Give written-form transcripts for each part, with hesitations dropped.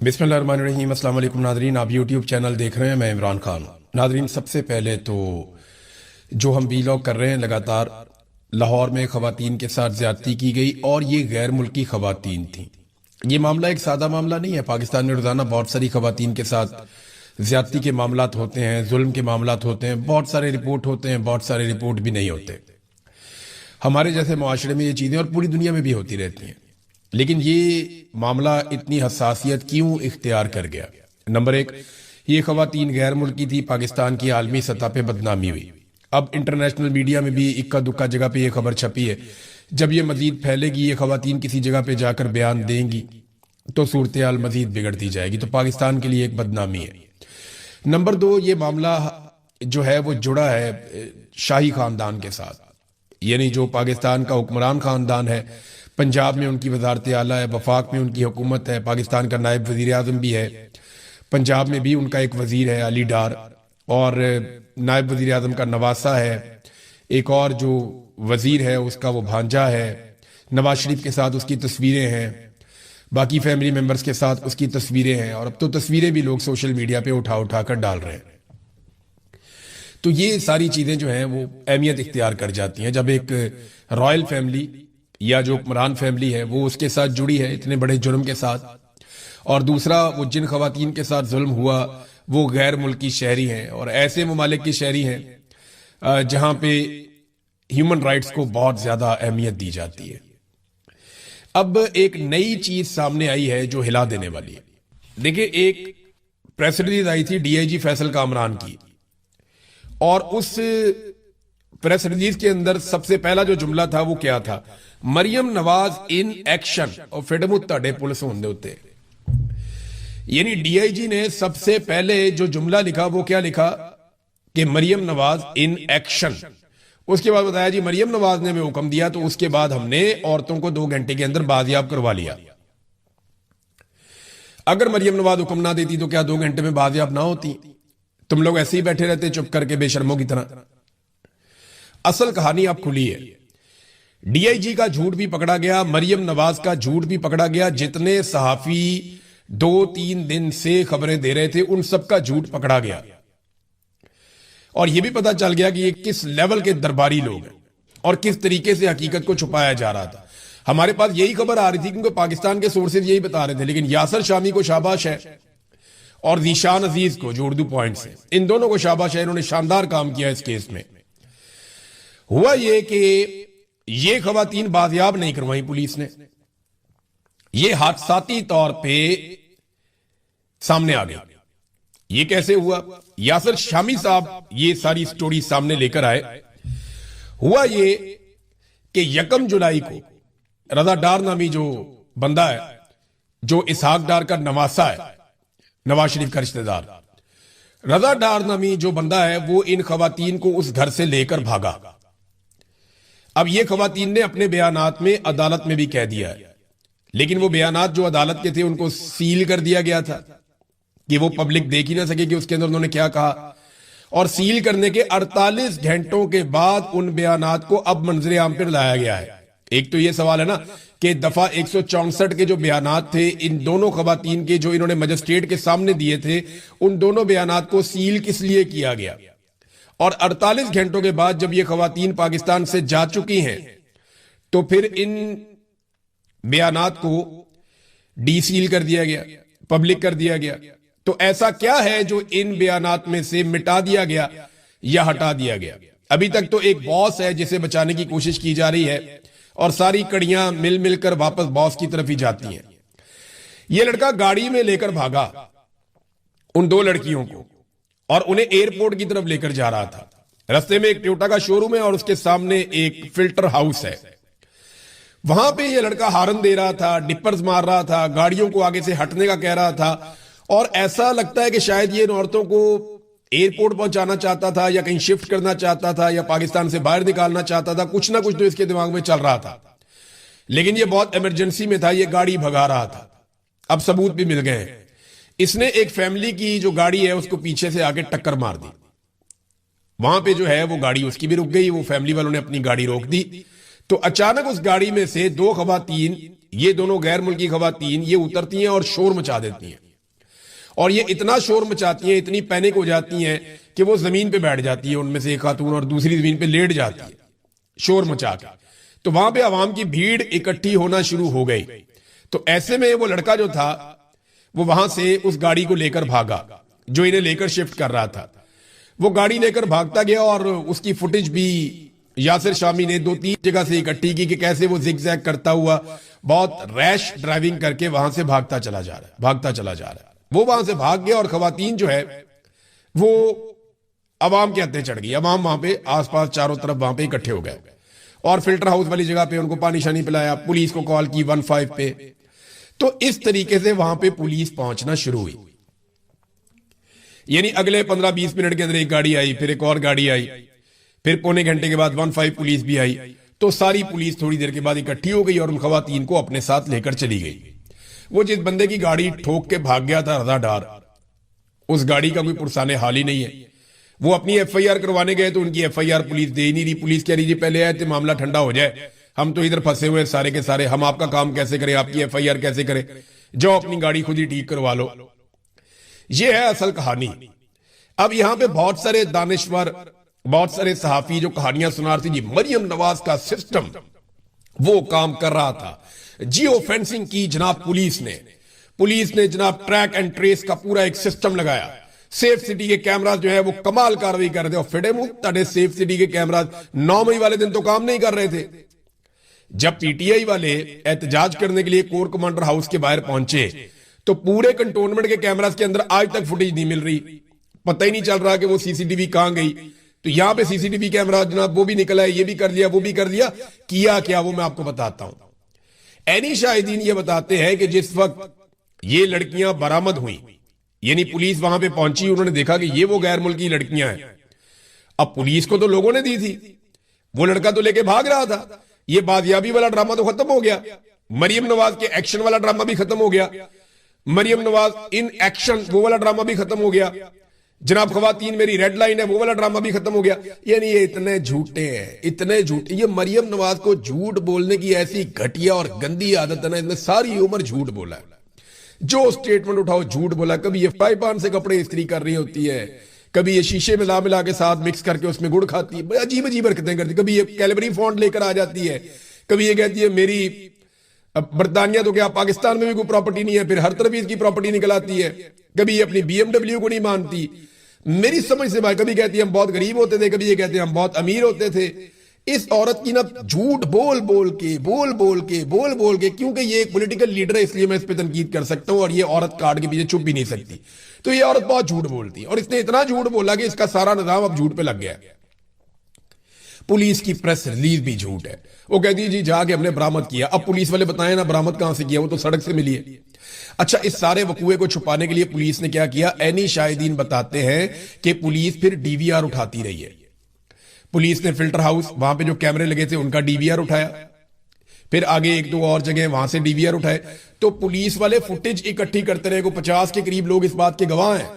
बिस्मिल्लाहिर्रहमानिर्रहीम। अस्सलाम वालेकुम नादरीन, आप यूट्यूब चैनल देख रहे हैं, मैं इमरान खान। नादरीन, सबसे पहले तो जो हम वीलॉग कर रहे हैं, लगातार लाहौर में ख़वातीन के साथ ज्यादती की गई और ये गैर मुल्की ख़वातीन थी। ये मामला एक सादा मामला नहीं है। पाकिस्तान में रोज़ाना बहुत सारी ख़वातीन के साथ ज्यादती के मामलात होते हैं, जुल्म के मामलात होते हैं, बहुत सारे रिपोर्ट होते हैं, बहुत सारे रिपोर्ट भी नहीं होते। हमारे जैसे मुआशरे में ये चीज़ें और पूरी दुनिया में भी होती रहती हैं। लेकिन ये मामला इतनी हसासियत क्यों इख्तियार कर गया? नंबर एक, ये ख़वातीन गैर मुल्की थी, पाकिस्तान की आलमी सतह पे बदनामी हुई। अब इंटरनेशनल मीडिया में भी इक्का दुक्का जगह पे ये खबर छपी है। जब ये मजीद फैलेगी, ये ख़वातीन किसी जगह पे जाकर बयान देंगी तो सूरत हाल मजीद बिगड़ती जाएगी, तो पाकिस्तान के लिए एक बदनामी है। नंबर दो, ये मामला जो है वो जुड़ा है शाही खानदान के साथ, यानी जो पाकिस्तान का हुक्मरान खानदान है। पंजाब में उनकी वजारत आला है, वफाक में उनकी हुकूमत है, पाकिस्तान का नायब वजीर आजम भी है, पंजाब में भी उनका एक वजीर है अली डार, और नायब वजीर आजम का नवासा है, एक और जो वजीर है उसका वो भांजा है। नवाज शरीफ के साथ उसकी तस्वीरें हैं, बाकी फैमिली मेम्बर्स के साथ उसकी तस्वीरें हैं, और अब तो तस्वीरें भी लोग सोशल मीडिया पे उठा उठा कर डाल रहे हैं। तो ये सारी चीजें जो हैं वो अहमियत इख्तियार कर जाती हैं जब एक रॉयल फैमिली या जो हुक्मरान फैमिली है वो उसके साथ जुड़ी है इतने बड़े जुर्म के साथ। और दूसरा, वो जिन खवातीन के साथ जुल्म हुआ वो गैर मुल्की शहरी हैं और ऐसे ममालिक की शहरी हैं जहां पे ह्यूमन राइट्स को बहुत ज्यादा अहमियत दी जाती है। अब एक नई चीज सामने आई है जो हिला देने वाली है। देखिए, एक प्रेस रिलीज आई थी डीआईजी फैसल कामरान की, और उस प्रेस रिलीज के अंदर सबसे पहला जो जुमला था वो क्या था? Maryam Nawaz in action. और फिडमुत ताड़े पुलिस होंदे उत्ते, यानी डीआईजी ने सबसे पहले जो जुमला लिखा वो क्या लिखा कि मरियम नवाज इन एक्शन। उसके बाद बताया जी मरियम नवाज ने हमें हुक्म दिया तो उसके बाद हमने औरतों को 2 घंटे के अंदर बाजियाब करवा लिया। अगर मरियम नवाज हुक्म ना देती तो क्या 2 घंटे में बाजियाब ना होती? तुम लोग ऐसे ही बैठे रहते चुप करके बेशर्मों की तरह। असल कहानी अब खुली है। डीआईजी का झूठ भी पकड़ा गया, मरियम नवाज का झूठ भी पकड़ा गया। जितने सहाफी 2-3 दिन से खबरें दे रहे थे उन सबका झूठ पकड़ा गया, और यह भी पता चल गया कि ये किस लेवल के दरबारी लोग हैं और किस तरीके से हकीकत को छुपाया जा रहा था। हमारे पास यही खबर आ रही थी क्योंकि पाकिस्तान के सोर्सेज यही बता रहे थे, लेकिन यासर शामी को शाबाश है और जीशान अजीज को, जो उर्दू पॉइंट्स हैं, इन दोनों को शाबाश है। इन्होंने शानदार काम किया इस केस में। हुआ ये कि ये खवातीन बाजियाब नहीं करवाई पुलिस ने, ये हादसाती तौर पे सामने आ गया। ये कैसे हुआ? यासर शामी साहब ये सारी स्टोरी सामने लेकर आए। हुआ ये कि 1 जुलाई को रजा डार नामी जो बंदा है, जो इसहाक डार का नवासा है, नवाज शरीफ का रिश्तेदार, रजा डार नामी जो बंदा है वो इन खवातीन को उस घर से लेकर भागा। अब ये खवातीन ने अपने बयानात में अदालत में भी कह दिया है, लेकिन वो बयानात जो अदालत के थे उनको सील कर दिया गया था कि वो पब्लिक देख ही ना सके कि उसके अंदर उन्होंने क्या कहा। और सील करने के 48 घंटों के बाद उन बयानात को अब मंजरे आम पर लाया गया है। एक तो ये सवाल है ना कि दफा 164 के जो बयानात थे इन दोनों खवातीन के, जो इन्होंने मजिस्ट्रेट के सामने दिए थे, उन दोनों बयानात को सील किस लिए किया गया? और 48 घंटों के बाद जब ये खवातीन पाकिस्तान से जा चुकी हैं तो फिर इन बयानात को डीसील कर दिया गया, पब्लिक कर दिया गया। तो ऐसा क्या है जो इन बयानात में से मिटा दिया गया या हटा दिया गया? अभी तक तो एक बॉस है जिसे बचाने की कोशिश की जा रही है और सारी कड़ियां मिल मिलकर वापस बॉस की तरफ ही जाती हैं। यह लड़का गाड़ी में लेकर भागा उन 2 लड़कियों को और उन्हें एयरपोर्ट की तरफ लेकर जा रहा था। रास्ते में एक टोयोटा का शोरूम है और उसके सामने एक फिल्टर हाउस है। वहां पे ये लड़का हारन दे रहा था, डिपर्स मार रहा था, गाड़ियों को आगे से हटने का कह रहा था, और ऐसा लगता है कि शायद ये इन औरतों को एयरपोर्ट पहुंचाना चाहता था या कहीं शिफ्ट करना चाहता था या पाकिस्तान से बाहर निकालना चाहता था। कुछ ना कुछ तो इसके दिमाग में चल रहा था, लेकिन ये बहुत इमरजेंसी में था, ये गाड़ी भगा रहा था। अब सबूत भी मिल गए हैं। इसने एक फैमिली की जो गाड़ी है उसको पीछे से आके टक्कर मार दी। वहां पे जो है वो गाड़ी उसकी भी रुक गई, वो फैमिली वालों ने अपनी गाड़ी रोक दी। तो अचानक उस गाड़ी में से 2 खवातीन, ये दोनों गैर मुल्की खवातीन, ये उतरती हैं और शोर मचा देती हैं। और ये इतना शोर मचाती हैं, इतनी पैनिक हो जाती हैं कि वो जमीन पे बैठ जाती है उनमें से एक खातून, और दूसरी जमीन पे लेट जाती है शोर मचा के। तो वहां पे आवाम की भीड़ इकट्ठी होना शुरू हो गई। तो ऐसे में वो लड़का जो था वो वहां से उस गाड़ी को लेकर भागा जो इन्हें लेकर शिफ्ट कर रहा था। वो गाड़ी लेकर भागता गया और उसकी फुटेज भी यासिर शामी ने 2-3 जगह से इकट्ठी की कि कैसे वो जिग-जैग करता हुआ बहुत रैश ड्राइविंग करके वहां से भागता चला जा रहा है। वो वहां से भाग गया और खवातीन जो है वो अवाम के हत्थे चढ़ गई। अवाम वहां पे आसपास चारों तरफ वहां पे इकट्ठे हो गए और फिल्टर हाउस वाली जगह पे उनको पानी शानी पिलाया, पुलिस को कॉल की 15 पे। तो इस तरीके से वहां पे पुलिस पहुंचना शुरू हुई। यानी अगले 15-20 मिनट के अंदर एक गाड़ी आई, फिर एक और गाड़ी आई, फिर पौने घंटे के बाद 15 पुलिस भी आई। तो सारी पुलिस थोड़ी देर के बाद इकट्ठी हो गई और उन खवातीन को अपने साथ लेकर चली गई। वो जिस बंदे की गाड़ी ठोक के भाग गया था रजादार, उस गाड़ी का कोई पुरसाने हाल ही नहीं है। वो अपनी एफआईआर करवाने गए तो उनकी एफआईआर पुलिस दे ही नहीं रही। पुलिस कह रही जी पहले आए थे मामला ठंडा हो जाए, हम तो इधर फंसे हुए सारे के सारे, हम आपका काम कैसे करें, आपकी एफआईआर कैसे करें, जाओ अपनी गाड़ी खुद ही ठीक करवा लो। ये है असल कहानी। अब यहां पे बहुत सारे दानिश्वर, बहुत सारे सहाफी जो कहानियां सुना रहे थे, जी मरियम नवाज का सिस्टम वो काम कर रहा था। जियो फेंसिंग की जनाब पुलिस ने जनाब ट्रैक एंड ट्रेस का पूरा एक सिस्टम लगाया। सेफ सिटी के कैमराज जो है वो कमाल कार्रवाई कर रहे थे। और फिडे मुंह तड़े सेफ सिटी के कैमराज 9 मई वाले दिन तो काम नहीं कर रहे थे। जब पीटीआई वाले एहतजाज करने के लिए कोर कमांडर हाउस के बाहर पहुंचे तो पूरे कंटोनमेंट के कैमराज के अंदर आज तक फुटेज नहीं मिल रही। पता ही नहीं चल रहा कि वो सीसीटीवी कहां गई। तो यहां पे सीसीटीवी कैमरा जनाब वो भी निकला है, ये भी कर लिया, वो भी कर लिया। किया क्या वो मैं आपको बताता हूं। एनी शाहिदीन ये बताते हैं कि जिस वक्त ये लड़कियां बरामद हुई, यानी पुलिस वहां पे पहुंची, उन्होंने देखा कि ये वो गैर मुल्की लड़कियां हैं। अब पुलिस को तो लोगों ने दी थी, वो लड़का तो लेके भाग रहा था। ये बाजियाबी वाला ड्रामा तो खत्म हो गया। मरियम नवाज के एक्शन वाला ड्रामा भी खत्म हो गया। मरियम नवाज इन एक्शन वो वाला ड्रामा भी खत्म हो गया। जनाब खवातीन मेरी रेड लाइन है वो वाला ड्रामा भी खत्म हो गया। यानी ये इतने झूठे हैं, इतने झूठे। ये मरियम नवाज को झूठ बोलने की ऐसी घटिया और गंदी आदत है ना, इसने सारी उम्र झूठ बोला है। जो स्टेटमेंट उठाओ झूठ बोला। कभी ये फ्राई पैन से कपड़े इस्त्री कर रही होती है, कभी ये शीशे में मिला के साथ मिक्स करके उसमें गुड़ खाती है, अजीब अजीब हरकतें करती है। कभी ये कैलबरी फॉन्ट लेकर आ जाती है, कभी ये कहती है मेरी बर्तानिया तो क्या पाकिस्तान में भी कोई प्रॉपर्टी नहीं है, फिर हर तरफ इसकी प्रॉपर्टी निकल आती है। कभी ये अपनी बीएमडब्ल्यू को नहीं मानती। मेरी समझ से भाई कभी कहती है हम बहुत गरीब होते थे, कभी ये कहते हैं हम बहुत अमीर होते थे। इस औरत की ना झूठ बोल बोल के, क्योंकि ये एक पॉलिटिकल लीडर है इसलिए मैं इस पे तनकीद कर सकता हूं, और ये औरत कार्ड के पीछे चुप भी नहीं सकती। तो ये औरत बहुत झूठ बोलती है और इसने इतना झूठ बोला कि इसका सारा निजाम अब झूठ पे लग गया। पुलिस की प्रेस रिलीज भी झूठ है। वो कहती है जी जाके हमने बरामद किया। अब पुलिस वाले बताएं ना बरामद कहां से किया, वो तो सड़क से मिली है। अच्छा, इस सारे वकूए को छुपाने के लिए पुलिस ने क्या किया? एनी शाहिदीन बताते हैं कि पुलिस फिर डीवीआर उठाती रही है। पुलिस ने फिल्टर हाउस वहां पे जो कैमरे लगे थे उनका डीवीआर उठाया, फिर आगे 1-2 और जगह वहां से डीवीआर उठाए। तो पुलिस वाले फुटेज इकट्ठी करते रहे। को 50 के करीब लोग इस बात के गवाह हैं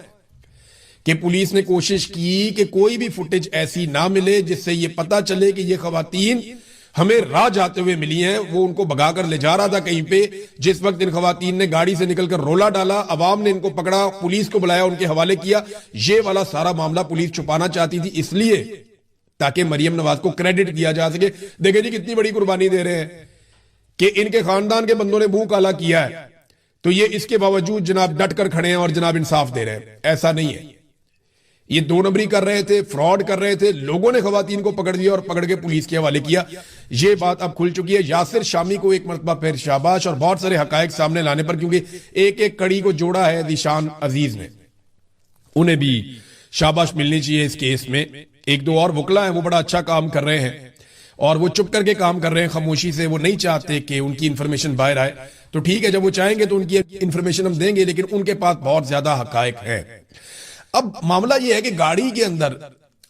कि पुलिस ने कोशिश की कि कोई भी फुटेज ऐसी ना मिले जिससे ये पता चले कि ये खवातीन हमें राह जाते हुए मिली हैं। वो उनको भगाकर ले जा रहा था कहीं पे। जिस वक्त इन खवातीन ने गाड़ी से निकलकर रोला डाला, अवाम ने इनको पकड़ा, पुलिस को बुलाया, उनके हवाले किया। ये वाला सारा मामला पुलिस छुपाना चाहती थी इसलिए ताकि मरियम नवाज को क्रेडिट दिया जा सके। देखे जी कितनी बड़ी कुर्बानी दे रहे हैं कि इनके खानदान के बंदों ने मुंह काला किया है, तो ये इसके बावजूद जनाब डट कर खड़े हैं और जनाब इंसाफ दे रहे हैं। ऐसा नहीं है, ये 2 नंबरी कर रहे थे, फ्रॉड कर रहे थे। लोगों ने खवातीन को पकड़ लिया और पकड़ के पुलिस के हवाले किया। ये बात अब खुल चुकी है। यासिर शामी को एक मरतबा फिर शाबाश, और बहुत सारे हकायक सामने लाने पर, क्योंकि एक एक कड़ी को जोड़ा है दिशान अजीज ने, उन्हें भी शाबाश मिलनी चाहिए इस केस में। 1-2 और वकला हैं वो बड़ा अच्छा काम कर रहे हैं और वो चुप करके काम कर रहे हैं खामोशी से। वो नहीं चाहते कि उनकी इंफॉर्मेशन बाहर आए। तो ठीक है, जब वो चाहेंगे तो उनकी इंफॉर्मेशन हम देंगे, लेकिन उनके पास बहुत ज्यादा हकायक है। अब मामला यह है कि गाड़ी के अंदर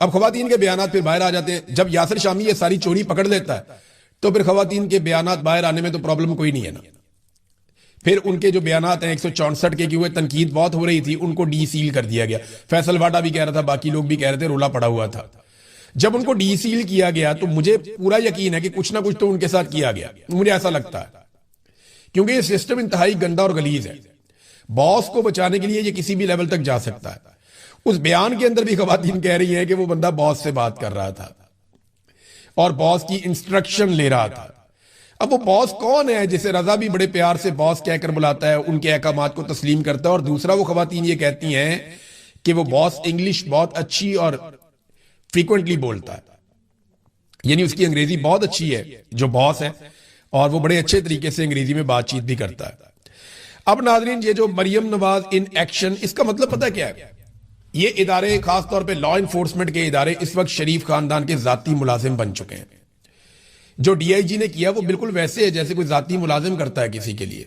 अब खवातीन के बयानात फिर बाहर आ जाते हैं। जब यासिर शामी ये सारी चोरी पकड़ लेता है तो फिर खवातीन के बयानात बाहर आने में तो प्रॉब्लम कोई नहीं है ना। फिर उनके जो बयानात हैं 164 के, हुए तनकीद बहुत हो रही थी, उनको डी सील कर दिया गया। फैसल वाडा भी कह रहा था, बाकी लोग भी कह रहे थे, रोला पड़ा हुआ था। जब उनको डी सील किया गया तो मुझे पूरा यकीन है कि कुछ ना कुछ तो उनके साथ किया गया, मुझे ऐसा लगता है, क्योंकि ये सिस्टम इंतहाई गंदा और गलीज है। बॉस को बचाने के लिए ये किसी भी लेवल तक जा सकता है। उस बयान के अंदर भी खवातीन कह रही हैं कि वो बंदा बॉस से बात कर रहा था और बॉस की इंस्ट्रक्शन ले रहा था। अब वो बॉस कौन है जिसे रजा भी बड़े प्यार से बॉस कहकर बुलाता है, उनके अहकामात को तस्लीम करता है। और दूसरा, वो खवातीन ये कहती हैं कि वो बॉस इंग्लिश बहुत अच्छी और फ्रीक्वेंटली बोलता है, यानी उसकी अंग्रेजी बहुत अच्छी है जो बॉस है, और वो बड़े अच्छे तरीके से अंग्रेजी में बातचीत भी करता है। अब नाजरीन, ये जो मरियम नवाज इन एक्शन, इसका मतलब पता क्या है? ये इदारे, खासतौर पे लॉ इन्फोर्समेंट के इदारे, इस वक्त शरीफ खानदान के जाती मुलाजिम बन चुके हैं। जो डीआईजी ने किया वो बिल्कुल वैसे है जैसे कोई जाती मुलाजिम करता है किसी के लिए,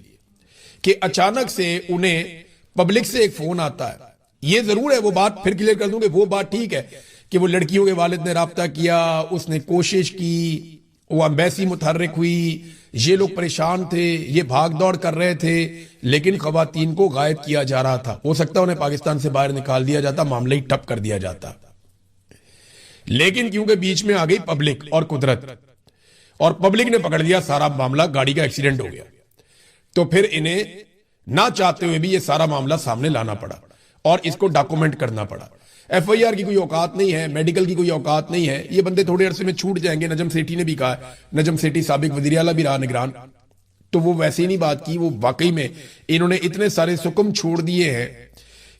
कि अचानक से उन्हें पब्लिक से एक फोन आता है। ये जरूर है, वो बात फिर क्लियर कर दूंगे, वो बात ठीक है कि वो लड़कियों के वालिद ने राब्ता किया, उसने कोशिश की, वो एम्बेसी मुतहर्रिक हुई, ये लोग परेशान थे, ये भाग दौड़ कर रहे थे, लेकिन खवातीन को गायब किया जा रहा था। हो सकता है उन्हें पाकिस्तान से बाहर निकाल दिया जाता, मामला ही ठप कर दिया जाता, लेकिन क्योंकि बीच में आ गई पब्लिक और कुदरत, और पब्लिक ने पकड़ लिया सारा मामला, गाड़ी का एक्सीडेंट हो गया, तो फिर इन्हें ना चाहते हुए भी ये सारा मामला सामने लाना पड़ा और इसको डॉक्यूमेंट करना पड़ा। एफआईआर की कोई औकात नहीं है, मेडिकल की कोई औकात नहीं है, ये बंदे थोड़े अरसे में छूट जाएंगे। नजम सेठी ने भी कहा, नजम सेठी साबिक वजीर आला भी रहा निगरान, तो वो वैसे ही नहीं बात की, वो वाकई में इन्होंने इतने सारे सुकम छोड़ दिए हैं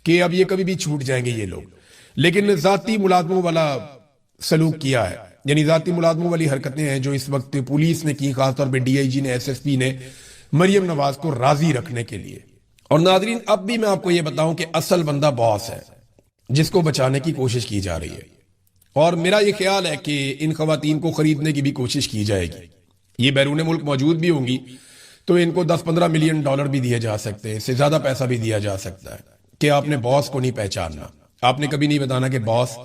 कि अब ये कभी भी छूट जाएंगे ये लोग। लेकिन जाती मुलाजमों वाला सलूक किया है, यानी जाती मुलाजमों वाली हरकतें हैं जो इस वक्त पुलिस ने की, खासतौर पर डीआईजी ने, एसएसपी ने, मरियम नवाज को राजी रखने के लिए। और नाजरीन, अब भी मैं आपको यह बताऊं कि असल बंदा बॉस है जिसको बचाने की कोशिश की जा रही है, और मेरा यह ख्याल है कि इन खवातीन को खरीदने की भी कोशिश की जाएगी। ये बैरून मुल्क मौजूद भी होंगी तो इनको 10-15 मिलियन डॉलर भी दिए जा सकते हैं, इससे ज्यादा पैसा भी दिया जा सकता है कि आपने बॉस को नहीं पहचानना, आपने कभी नहीं बताना कि बॉस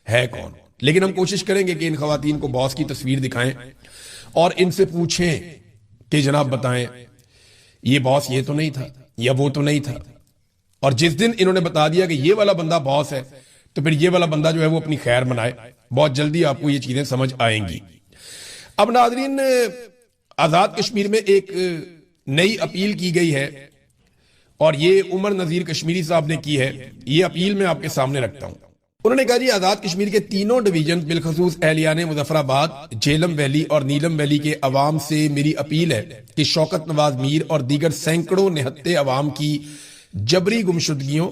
है कौन। लेकिन हम कोशिश करेंगे कि इन खवातीन को बॉस की तस्वीर दिखाएं और इनसे पूछें कि जनाब बताएं, ये बॉस ये तो नहीं था या वो तो नहीं था। और जिस दिन इन्होंने बता दिया कि ये वाला बंदा बॉस है, तो फिर ये वाला बंदा जो है वो अपनी खैर मनाए। बहुत जल्दी आपको ये चीजें समझ आएंगी। अब नाजरीन, आजाद कश्मीर में एक नई अपील की गई है और ये उमर नजीर कश्मीरी साहब ने की है। ये अपील मैं आपके सामने रखता हूं। उन्होंने कहा, जी आजाद कश्मीर के तीनों डिवीजन, बिलखसूस एहलियान मुजफ्फराबाद, झेलम वैली और नीलम वैली के अवाम से मेरी अपील है कि शौकत नवाज मीर और दीगर सैकड़ों निहत्ते अवाम की जबरी गुमशुदगियों,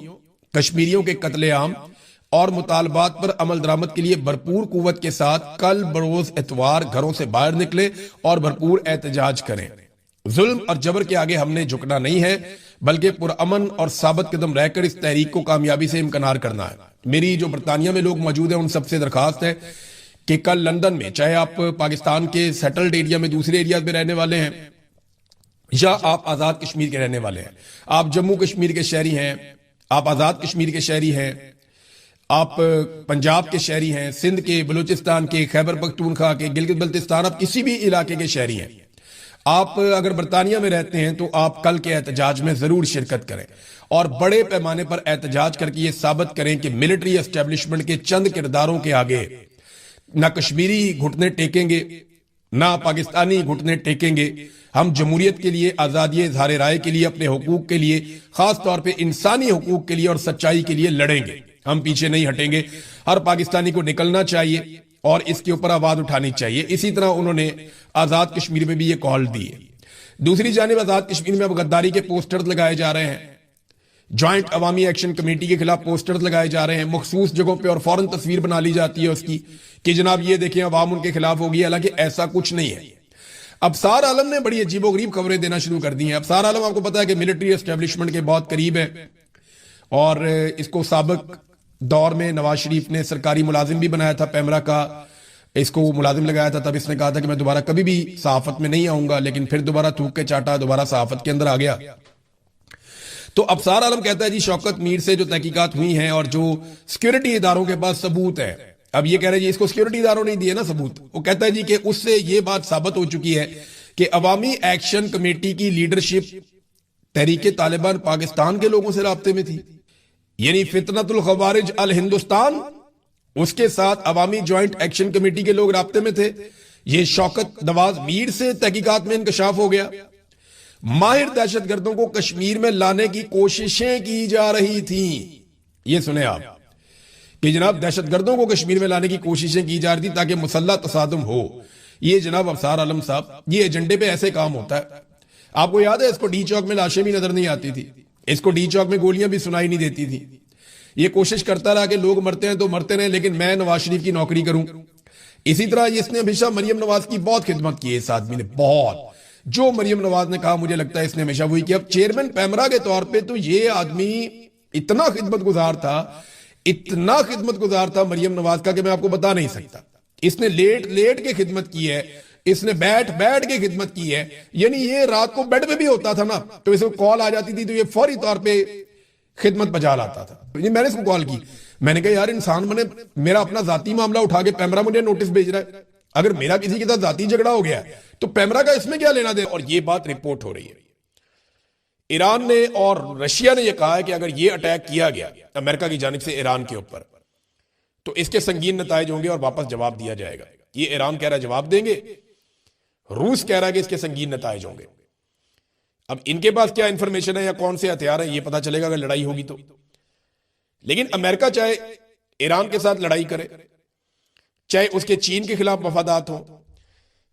कश्मीरियों के कत्लेआम और मुतालबात पर अमल दरामद के लिए भरपूर कुव्वत के साथ कल बरोज एतवार घरों से बाहर निकले और भरपूर एहतजाज करें। जुल्म और जबर के आगे हमने झुकना नहीं है, बल्कि पुरअमन और साबित कदम रहकर इस तहरीक को कामयाबी से इम्कनार करना है। मेरी जो बरतानिया में लोग मौजूद हैं उन सबसे दरखास्त है कि कल लंदन में, चाहे आप पाकिस्तान के सेटल्ड एरिया में दूसरे एरिया में रहने वाले हैं या आप आजाद कश्मीर के रहने वाले हैं, आप जम्मू कश्मीर के शहरी हैं, आप आजाद कश्मीर के शहरी हैं, आप पंजाब के शहरी हैं, सिंध के, बलूचिस्तान के, खैबर पख्तूनख्वा के, गिलगित बल्तिस्तान, आप किसी भी इलाके के शहरी हैं, आप अगर बरतानिया में रहते हैं तो आप कल के एहतजाज में जरूर शिरकत करें और बड़े पैमाने पर एहतजाज करके ये साबित करें कि मिलिट्री एस्टेब्लिशमेंट के चंद किरदारों के आगे ना कश्मीरी घुटने टेकेंगे ना पाकिस्तानी घुटने टेकेंगे। हम जमहूरियत के लिए, आजादी इज़हार राय के लिए, अपने हुकूक के लिए, खास तौर पे इंसानी हुकूक के लिए और सच्चाई के लिए लड़ेंगे। हम पीछे नहीं हटेंगे। हर पाकिस्तानी को निकलना चाहिए और इसके ऊपर आवाज उठानी चाहिए। इसी तरह उन्होंने आजाद कश्मीर में भी ये कॉल दी है। दूसरी जानिब आजाद कश्मीर में अब गद्दारी के पोस्टर्स लगाए जा रहे हैं, ज्वाइंट अवामी एक्शन कमेटी के खिलाफ पोस्टर्स लगाए जा रहे हैं, मखसूस जगहों पे और फौरन तस्वीर बना ली जाती है उसकी कि जनाब ये देखें अवाम उनके खिलाफ होगी, हालांकि ऐसा कुछ नहीं है। अबसार आलम ने बड़ी अजीबोगरीब खबरें देना शुरू कर दी हैं। अबसार आलम आपको पता है कि मिलिट्री एस्टेब्लिशमेंट के बहुत करीब है और इसको साबिक दौर में नवाज शरीफ ने सरकारी मुलाजिम भी बनाया था, पैमरा का इसको मुलाजिम लगाया था। तब इसने कहा था कि मैं दोबारा कभी भी सहाफत में नहीं आऊंगा, लेकिन फिर दोबारा थूक के चाटा, दोबारा सहाफत के अंदर आ गया। तो अबसार आलम कहता है जी शौकत मीर से जो तहकीकात हुई हैं और जो सिक्योरिटी इदारों के पास सबूत है, अब ये कह रहे हैं जी इसको सिक्योरिटी इदारों नहीं दिए ना सबूत, वो कहता है जी कि उससे ये बात साबित हो चुकी है कि अवामी एक्शन कमेटी की लीडरशिप तहरीके तालिबान पाकिस्तान के लोगों से राब्ते में थी, यानी फितनतुल खवारिज अल हिंदुस्तान, उसके साथ अवामी ज्वाइंट एक्शन कमेटी के लोग राब्ते में थे। ये शौकत नवाज मीर से तहकीकात में इंकशाफ हो गया। माहिर दहशतगर्दों को कश्मीर में लाने की कोशिशें की जा रही थीं। ये सुने आप कि जनाब दहशतगर्दों को कश्मीर में लाने की कोशिशें की जा रही थी ताकि मुसल्लह तसादुम हो। ये जनाब अफसार आलम साहब, ये एजेंडे पे ऐसे काम होता है। आपको याद है इसको डी चौक में लाशें भी नजर नहीं आती थी, इसको डी चौक में गोलियां भी सुनाई नहीं देती थी। ये कोशिश करता रहा कि लोग मरते हैं तो मरते रहे, लेकिन मैं नवाज शरीफ की नौकरी करूं। इसी तरह इसने हमेशा मरियम नवाज की बहुत खिदमत की है। इस आदमी ने बहुत, जो मरियम नवाज ने कहा मुझे लगता है इसने हमेशा वही किया। अब चेयरमैन पैमरा के तौर पे तो ये आदमी इतना खिदमत गुजार था, इतना खिदमत गुजार था मरियम नवाज का कि मैं आपको बता नहीं सकता। इसने लेट लेट के खिदमत की है, इसने बैठ बैठ के खिदमत की है। यानी ये रात को बेड पे भी होता था ना, तो इसको कॉल आ जाती थी तो ये फौरी तौर पे खिदमत बजा लाता था। मैंने इसको कॉल की, मैंने कहा यार इंसान बने, मेरा अपना जाती मामला उठा के पैमरा मुझे नोटिस भेज रहा है। अगर मेरा किसी के साथ जाती झगड़ा हो गया तो पैमरा का इसमें क्या लेना दे। और ये बात रिपोर्ट हो रही है, ईरान ने और रशिया ने यह कहा है कि अगर यह अटैक किया गया अमेरिका की जानिब से ईरान के ऊपर तो इसके संगीन नताइज होंगे और वापस जवाब दिया जाएगा। ये ईरान कह रहा है जवाब देंगे, रूस कह रहा है कि इसके संगीन नताइज होंगे। अब इनके पास क्या इंफॉर्मेशन है या कौन से हथियार है ये पता चलेगा अगर लड़ाई होगी तो। लेकिन अमेरिका चाहे ईरान के साथ लड़ाई करे, चाहे उसके चीन के खिलाफ मफादात हो,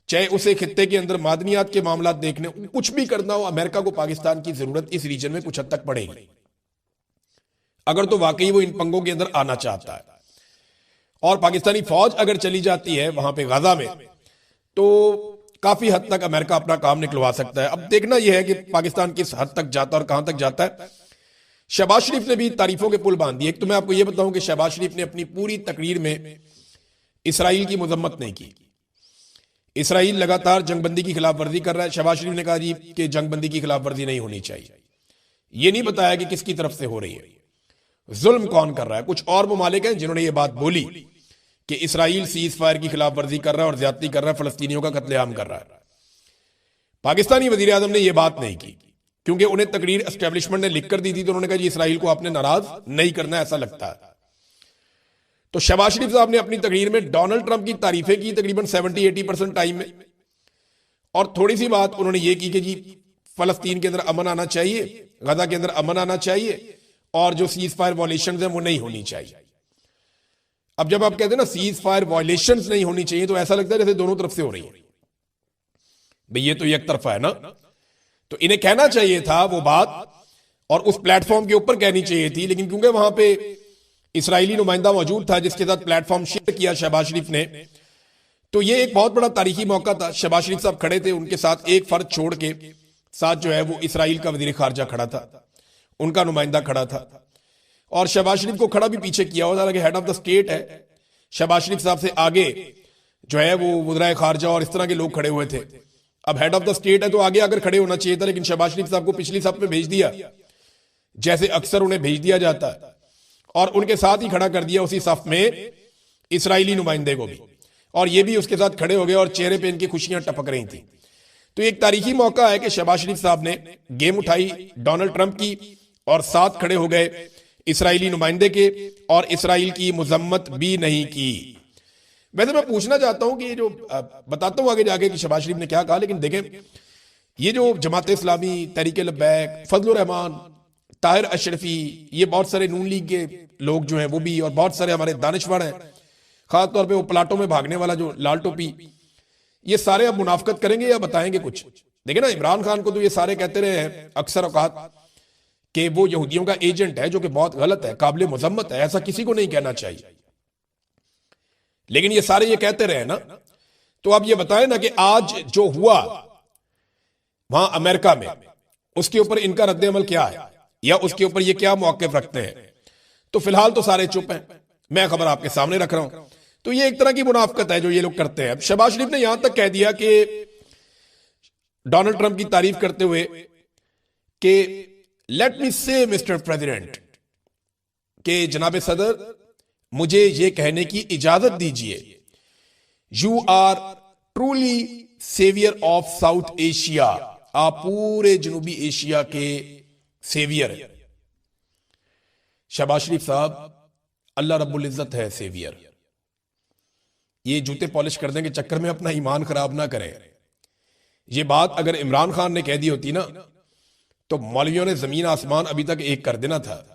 चाहे उसे खित्ते के अंदर मादनियात के मामला देखने, कुछ भी करना हो, अमेरिका को पाकिस्तान की जरूरत इस रीजन में कुछ हद तक पड़ेगी अगर तो वाकई वो इन पंगों के अंदर आना चाहता है। और पाकिस्तानी फौज अगर चली जाती है वहां पे गाजा में तो काफी हद तक अमेरिका अपना काम निकलवा सकता है। अब देखना यह है कि पाकिस्तान किस हद तक जाता है और कहां तक जाता है। शहबाज शरीफ ने भी तारीफों के पुल बांध दिए। एक तो मैं आपको यह बताऊं कि शहबाज शरीफ ने अपनी पूरी तकरीर में इसराइल की मजम्मत नहीं की। इसराइल लगातार जंगबंदी की खिलाफ वर्जी कर रहा है। शहबाज शरीफ ने कहा जी कि जंगबंदी की खिलाफ वर्जी नहीं होनी चाहिए। यह नहीं बताया कि किसकी तरफ से हो रही है, जुल्म कौन कर रहा है। कुछ और ममालिक हैं जिन्होंने यह बात बोली कि इसराइल सीज फायर की खिलाफ वर्जी कर रहा है और ज्यादती कर रहा है, फलस्तीनियों का कत्लेआम कर रहा है। पाकिस्तानी वजीर आजम ने यह बात नहीं की क्योंकि उन्हें तकरीर एस्टेब्लिशमेंट ने लिख कर दी थी, तो उन्होंने कहा जी इसराइल को आपने नाराज नहीं करना, ऐसा लगता है। तो शहबाज शरीफ साहब ने अपनी तकरीर में डोनाल्ड ट्रंप की तारीफें की तकरीबन 70-80% टाइम में, और थोड़ी सी बात उन्होंने ये की कि जी फलस्तीन के अंदर अमन आना चाहिए, गजा के अंदर अमन आना चाहिए, और जो सीज फायर वॉयलेशंस हैं वो नहीं होनी चाहिए। अब जब आप कहते हैं ना सीज फायर वॉयलेशंस नहीं होनी चाहिए तो ऐसा लगता है जैसे दोनों तरफ से हो रही है। भाई ये तो एक तरफा है ना, तो इन्हें कहना चाहिए था वो बात और उस प्लेटफॉर्म के ऊपर कहनी चाहिए थी। लेकिन क्योंकि वहां पे इसराइली नुमाइंदा मौजूद था जिसके साथ प्लेटफॉर्म शेयर किया शहबाज शरीफ ने, तो ये एक बहुत बड़ा तारीखी मौका था। शहबाज शरीफ साहब खड़े थे, उनके साथ एक फर्द छोड़ के साथ जो है वो इसराइल का वजीर खारजा खड़ा था, उनका नुमाइंदा खड़ा था, और शहबाज शरीफ को खड़ा भी पीछे किया हुआ था कि हेड ऑफ द स्टेट है। शहबाज शरीफ साहब से आगे जो है वो वज़ीर खारजा और इस तरह के लोग खड़े हुए थे। अब हेड ऑफ द स्टेट है तो आगे आकर खड़े होना चाहिए था, लेकिन शहबाज शरीफ साहब को पिछली सफ में भेज दिया जैसे अक्सर उन्हें भेज दिया जाता है, और उनके साथ ही खड़ा कर दिया उसी सफ में इसराइली नुमाइंदे को भी, और ये भी उसके साथ खड़े हो गए और चेहरे पे इनकी खुशियां टपक रही थी। तो एक तारीखी मौका है कि शहबाज शरीफ साहब ने गेम उठाई डोनाल्ड ट्रंप की और साथ खड़े हो गए इसराइली नुमाइंदे के, और इसराइल की मजम्मत भी नहीं की। वैसे मैं पूछना चाहता हूं कि ये जो बताता हूं आगे जाके कि शहबाज शरीफ ने क्या कहा, लेकिन देखें ये जो जमात इस्लामी, तहरीक लब्बैक, फजलुर रहमान, ताहिर अशरफी, ये बहुत सारे नून लीग के लोग जो हैं वो भी, और बहुत सारे हमारे दानिशवर हैं, खासतौर पे वो प्लाटों में भागने वाला जो लाल टोपी, ये सारे अब मुनाफकत करेंगे या बताएंगे कुछ। देखिए ना, इमरान खान को तो ये सारे कहते रहे हैं अक्सर औकात कि वो यहूदियों का एजेंट है, जो कि बहुत गलत है, काबिल मुजम्मत है, ऐसा किसी को नहीं कहना चाहिए। लेकिन ये सारे ये कहते रहे ना, तो आप ये बताएं ना कि आज जो हुआ वहां अमेरिका में, उसके ऊपर इनका रद्द अमल क्या है, या उसके ऊपर ये क्या मौक़िफ़ रखते हैं। तो फिलहाल तो सारे चुप हैं, मैं खबर आपके सामने रख रहा हूं। तो ये एक तरह की मुनाफकत है जो ये लोग करते हैं। शहबाज शरीफ ने यहां तक कह दिया कि डोनाल्ड ट्रंप की तारीफ करते हुए कि लेट मी से मिस्टर प्रेसिडेंट, के जनाब सदर मुझे ये कहने की इजाजत दीजिए, you are truly saviour of South Asia, आप पूरे जनूबी एशिया के सेवियर है। शहबाज शरीफ साहब, अल्लाह रब्बुल इज्जत है सेवियर। ये जूते पॉलिश करने के चक्कर में अपना ईमान खराब ना करें। ये बात अगर इमरान खान ने कह दी होती ना, तो मौलवियों ने जमीन आसमान अभी तक एक कर देना था।